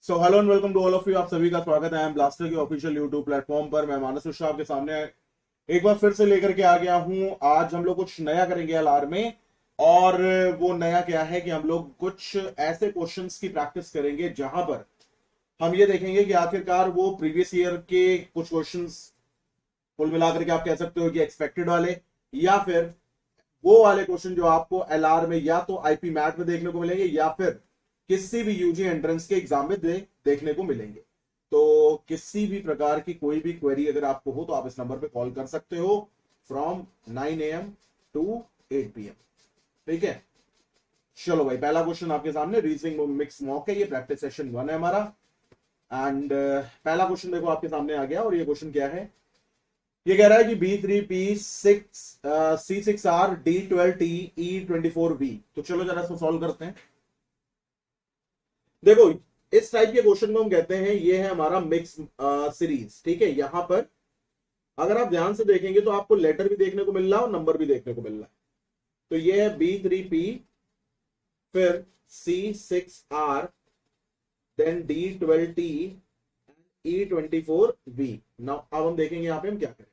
So hello and welcome to all of you. आप सभी का स्वागत है आई एम ब्लास्टर के ऑफिशियल यूट्यूब प्लेटफॉर्म पर। मैं मानस मिश्रा आपके सामने एक बार फिर से लेकर के आ गया हूं। आज हम लोग कुछ नया करेंगे एलआर में। और वो नया क्या है कि हम लोग कुछ ऐसे क्वेश्चंस की प्रैक्टिस करेंगे जहां पर हम ये देखेंगे कि आखिरकार वो प्रीवियस ईयर के कुछ क्वेश्चंस कुल मिलाकर के आप कह सकते हो कि एक्सपेक्टेड वाले, या फिर वो वाले क्वेश्चन जो आपको एलआर में या तो आईपी मैट में देखने को मिलेंगे या फिर किसी भी यूजी एंट्रेंस के एग्जाम में देखने को मिलेंगे। तो किसी भी प्रकार की कोई भी क्वेरी अगर आपको हो तो आप इस नंबर पे कॉल कर सकते हो फ्रॉम 9 AM टू 8 PM। ठीक है, चलो भाई, पहला क्वेश्चन आपके सामने रीजनिंग मिक्स मॉक है, ये प्रैक्टिस सेशन 1 है हमारा। एंड पहला क्वेश्चन देखो आपके सामने आ गया, और ये क्वेश्चन क्या है? ये कह रहा है कि B3P6C6R D12T E24V। तो चलो जरा इसको सॉल्व करते हैं। देखो, इस टाइप के क्वेश्चन को हम कहते हैं, ये है हमारा मिक्स सीरीज। ठीक है, यहां पर अगर आप ध्यान से देखेंगे तो आपको लेटर भी देखने को मिल रहा है और नंबर भी देखने को मिल रहा है। तो ये है B3P, फिर C6R, then D12T, E24V। Now अब हम देखेंगे यहां पे हम क्या करेंगे।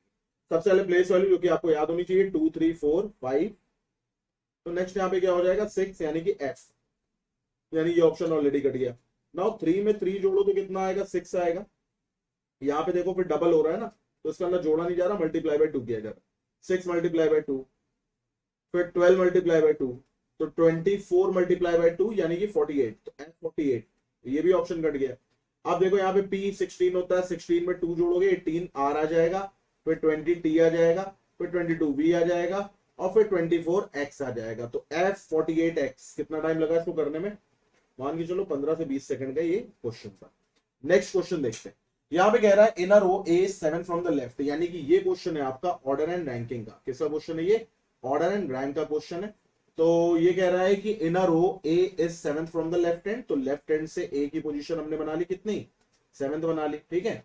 सबसे पहले प्लेस वैल्यू जो कि आपको याद होनी चाहिए 2 3 4 5। तो नेक्स्ट यहाँ पे क्या हो जाएगा 6, यानी कि F, यानी ये ऑप्शन ऑलरेडी कट गया। नाउ 3 में 3 जोड़ो तो कितना आएगा 6 आएगा। यहाँ पे देखो फिर डबल हो रहा है ना, तो इसके अंदर जोड़ा नहीं जा रहा, मल्टीप्लाई बाय 2 किया जा रहा है। 6 मल्टीप्लाई बाय 2, फिर 12 मल्टीप्लाई बाय 2, तो 24 मल्टीप्लाई बाय 2 यानी कि 48। तो F48, ये भी ऑप्शन कट गया। अब देखो यहाँ पे P16 होता है, 16 में 2 जोड़ोगे 18R आ जाएगा, फिर 20T आ जाएगा, फिर 22V आ जाएगा, और फिर 24X आ जाएगा। तो F48X कितना टाइम लगा इसको करने में? मान के चलो 15 से 20 सेकंड का ये क्वेश्चन था। नेक्स्ट क्वेश्चन देखते हैं। यहां पे कह रहा है इन a row A 7 from the left, यानी कि ये क्वेश्चन है आपका ऑर्डर एंड रैंकिंग का। किसका क्वेश्चन है ये? ऑर्डर एंड रैंक का क्वेश्चन है। तो ये कह रहा है कि in a row A is 7 from the left hand. तो लेफ्ट हैंड से ए की पोजीशन हमने बना ली कितनी? 7 बना ली। ठीक है,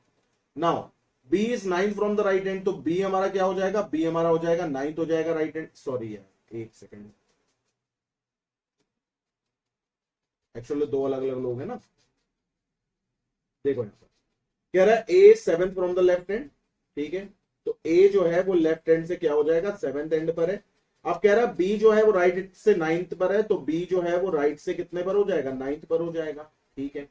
now B is 9 from the right hand. तो बी हमारा क्या हो जाएगा? बी हमारा हो जाएगा 9 हो जाएगा राइट हैंड। सॉरी यार, एक सेकेंड, एक्चुअली दो अलग अलग लोग हैं ना। देखो यहाँ पर कह रहा है ए 7 फ्रॉम द लेफ्ट हैंड। ठीक है, तो ए जो है वो लेफ्ट हैंड से क्या हो जाएगा? 7th एंड पर है। अब कह रहा है बी जो है वो राइट से 9th पर है, तो बी जो है वो राइट से कितने पर हो जाएगा? 9th पर हो जाएगा। ठीक है,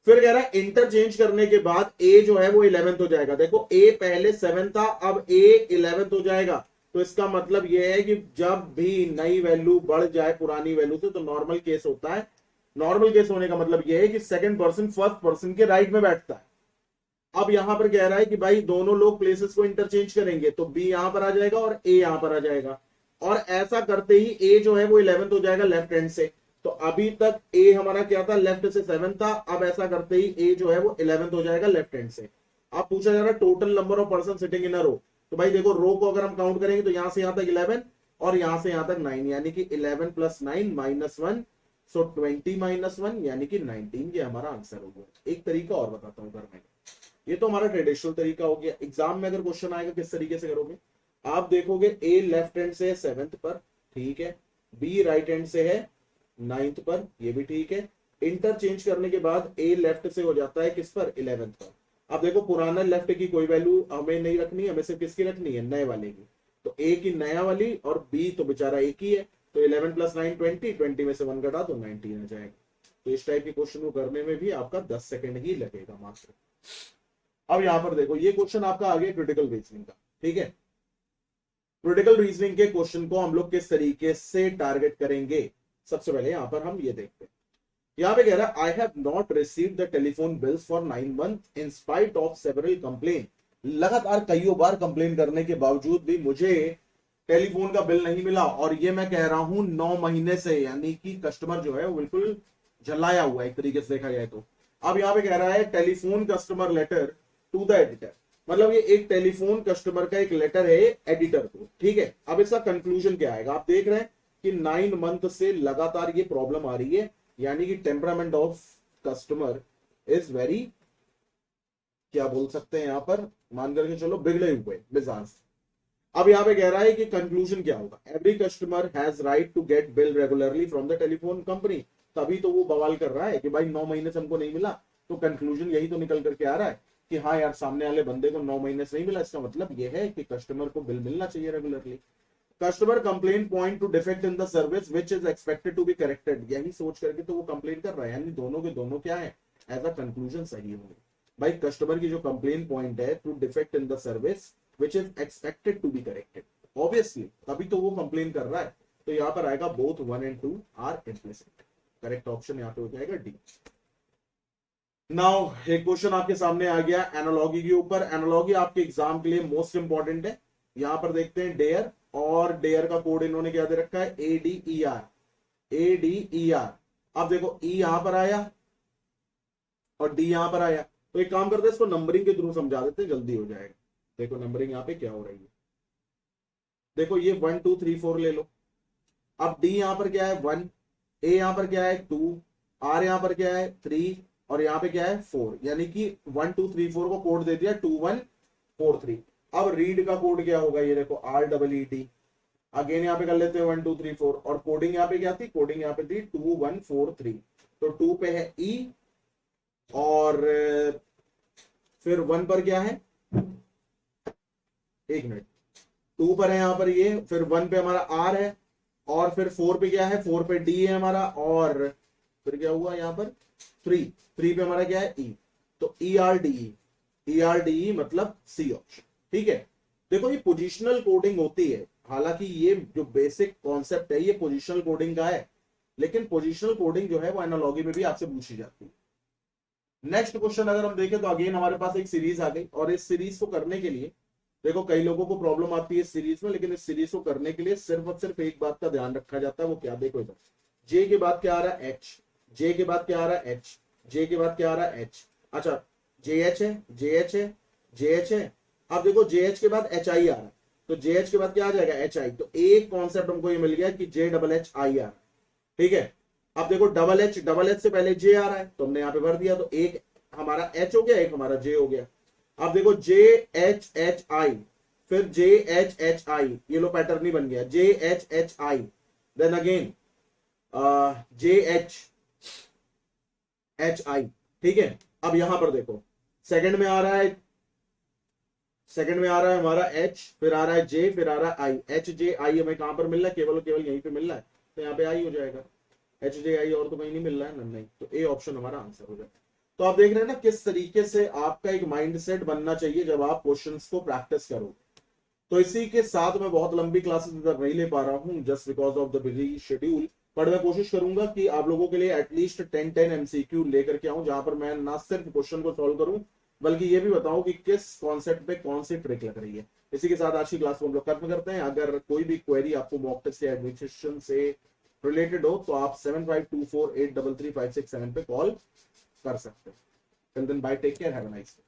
फिर कह रहा है इंटरचेंज करने के बाद ए जो है वो 11th हो जाएगा। देखो ए पहले 7 था, अब ए 11th हो जाएगा। तो इसका मतलब यह है कि जब भी नई वैल्यू बढ़ जाए पुरानी वैल्यू से, तो नॉर्मल केस होता है। नॉर्मल केस होने का मतलब यह है कि सेकंड पर्सन फर्स्ट पर्सन के राइट में बैठता है। अब यहां पर कह रहा है कि भाई दोनों लोग प्लेसेस को इंटरचेंज करेंगे, तो बी यहां पर आ जाएगा और ए यहां पर आ जाएगा। और ऐसा करते ही ए जो है वो 11th हो जाएगा लेफ्ट हैंड से। तो अभी तक ए हमारा क्या था? लेफ्ट से 7 था। अब ऐसा करते ही ए जो है वो 11th हो जाएगा लेफ्ट हैंड से। अब पूछा जा रहा है total number of person sitting in a row. तो भाई देखो, रो को अगर हम काउंट करेंगे तो यहां से यहां तक 11 और यहां से यहां तक 9, यानी कि 11 प्लस 9 -1। सो 20 -1 यानी कि 19, ये हमारा आंसर होगा। एक तरीका और बताता हूं घर में। ये तो हमारा ट्रेडिशनल तरीका हो गया। एग्जाम में अगर क्वेश्चन आएगा किस तरीके से करोगे? आप देखोगे ए लेफ्ट हैंड से है 7th पर, ठीक है, बी राइट हैंड से है 9th पर, ये भी ठीक है। इंटरचेंज करने के बाद ए लेफ्ट से हो जाता है किस पर? 11th पर। अब देखो, पुराना लेफ्ट की कोई वैल्यू हमें नहीं रखनी, हमें सिर्फ किसकी रखनी है? नए वाले की। तो ए की नया वाली, और बी तो बेचारा एक ही है। तो 11 प्लस 9 20, 20 में से 1 घटा तो 19 आ जाएगा। तो इस टाइप के क्वेश्चन को करने में भी आपका 10 सेकंड ही लगेगा मात्र। अब यहां पर देखो, ये क्वेश्चन आपका आ गया क्रिटिकल रीजनिंग का। ठीक है, क्रिटिकल रीजनिंग के क्वेश्चन को हम लोग किस तरीके से टारगेट करेंगे? सबसे पहले यहां पर हम ये देखते हैं। यहां पे कह रहा है I have not received the telephone bills for 9 months in spite of several complain. लगातार कईयों बार कंप्लेन करने के बावजूद भी मुझे टेलीफोन का बिल नहीं मिला, और ये मैं कह रहा हूं 9 महीने से, यानी कि कस्टमर जो है वो बिल्कुल झल्लाया हुआ है एक तरीके से देखा जाए तो। अब यहां पे कह रहा है telephone customer letter to the editor, मतलब ये एक टेलीफोन कस्टमर का एक लेटर है एडिटर को। ठीक है, अब इसका कंक्लूजन क्या आएगा? आप देख रहे हैं कि 9 मंथ से लगातार ये प्रॉब्लम आ रही है, यानी कि temperament of customer is very, क्या बोल सकते हैं यहां पर, मान करके चलो बिगड़े हुए मिजाज। अब यहां पे कह रहा है कि कंक्लूजन क्या होगा? Every customer has right to get bill regularly from the telephone company. तभी तो वो बवाल कर रहा है कि भाई 9 महीने से हमको नहीं मिला। तो कंक्लूजन यही तो निकल करके आ रहा है कि हाँ यार सामने वाले बंदे को 9 महीने से नहीं मिला, इसका मतलब यह है कि कस्टमर को बिल मिलना चाहिए regularly. Customer complain point to defect in the service which is expected to be corrected, यही सोच करके तो वो कंप्लेन कर रहा है, यानी दोनों के दोनों क्या है, एज अ कंक्लूजन सही होंगे। भाई कस्टमर की जो कंप्लेन पॉइंट है to defect in the service which is expected to be corrected, obviously तभी तो वो कंप्लेन कर रहा है। तो यहाँ पर आएगा both 1 and 2 are implicit, correct option यहाँ पे हो जाएगा डी। नाउ एक क्वेश्चन आपके सामने आ गया एनालॉगी के ऊपर। एनालॉगी आपके एग्जाम के लिए मोस्ट इंपॉर्टेंट है। यहां पर देखते हैं डेयर, और डेयर का कोड इन्होंने क्या दे रखा है, ADER, ADER। अब देखो ई यहां पर आया और डी यहां पर आया, तो एक काम करते हैं इसको नंबरिंग के थ्रू समझा देते हैं, जल्दी हो जाएगा। देखो नंबरिंग यहाँ पे क्या हो रही है, देखो ये 1 2 3 4 ले लो। अब डी यहां पर क्या है 1, ए यहां पर क्या है 2, आर यहां पर क्या है 3, और यहां पे क्या है 4, यानी कि 1 2 3 4 को कोड दे दिया 2 1 4 3। अब रीड का कोड क्या होगा, ये देखो REED। अगेन यहाँ पे कर लेते हैं 1 2 3 4, और कोडिंग यहाँ पे क्या थी, कोडिंग यहाँ पे थी 2 1 4 3। तो 2 पे है ई, और फिर 1 पर क्या है, एक मिनट, 2 पर है यहाँ पर ये, फिर 1 पे हमारा आर है, और फिर 4 पे क्या है, 4 पे डी है हमारा, और फिर क्या हुआ यहाँ पर 3, 3 पे हमारा क्या है ई। तो ERDE मतलब सी ऑप्शन, ठीक है। देखो ये पोजिशनल कोडिंग होती है, हालांकि ये जो बेसिक कॉन्सेप्ट है ये पोजिशनल कोडिंग का है, लेकिन पोजिशनल कोडिंग जो है वो एनालॉगी में भी आपसे पूछी जाती है। नेक्स्ट क्वेश्चन अगर हम देखें तो अगेन हमारे पास एक सीरीज आ गई, और इस सीरीज को करने के लिए देखो कई लोगों को प्रॉब्लम आती है इस सीरीज में, लेकिन इस सीरीज को करने के लिए सिर्फ और सिर्फ एक बात का ध्यान रखा जाता है, वो क्या, देखो इधर जे के बाद क्या आ रहा है एच, जे के बाद क्या आ रहा है एच, जे के बाद क्या आ रहा है एच। अच्छा जे एच है, जे एच है, जे एच है। अब देखो जे एच के बाद एच आई आ रहा है, तो जे एच के बाद क्या आ जाएगा एच आई। तो एक कॉन्सेप्ट हमको ये मिल गया कि JHI आ रहा है, ठीक है। अब देखो डबल एच से पहले जे आ रहा है, तो हमने यहाँ पे भर दिया, तो एक हमारा एच हो गया, एक हमारा जे हो गया। अब देखो JHHI, फिर JHHI, ये लो पैटर्न ही बन गया, JHHI, देन अगेन JHHI, ठीक है। अब यहां पर देखो सेकंड में आ रहा है, सेकंड में आ रहा है हमारा H, फिर आ रहा है J, फिर आ रहा है I। HJI हमें कहां पर मिल रहा है, केवल केवल यहीं पे मिल रहा है, तो यहाँ पे आई हो जाएगा। HJI और तो कहीं नहीं मिल रहा है, नहीं, तो ए ऑप्शन हमारा आंसर हो जाएगा। तो आप देख रहे हैं ना किस तरीके से आपका एक माइंडसेट बनना चाहिए जब आप क्वेश्चंस को प्रैक्टिस करो। तो इसी के साथ मैं बहुत लंबी क्लासेस इधर नहीं ले पा रहा हूँ just because of the busy schedule, पर मैं कोशिश करूंगा कि आप लोगों के लिए एटलीस्ट 10 MCQ लेकर के आऊं, जहां पर मैं ना सिर्फ क्वेश्चन को सॉल्व करूं बल्कि ये भी बताऊं कि किस कॉन्सेप्ट पे कौन सी ट्रिक लग रही है। इसी के साथ आज की क्लास को हम लोग खत्म करते हैं। अगर कोई भी क्वेरी आपको मॉक टेस्ट या एडमिशन से रिलेटेड हो तो आप 7524833567 पे कॉल कर सकते हैं। Till then bye, take care, have a nice day.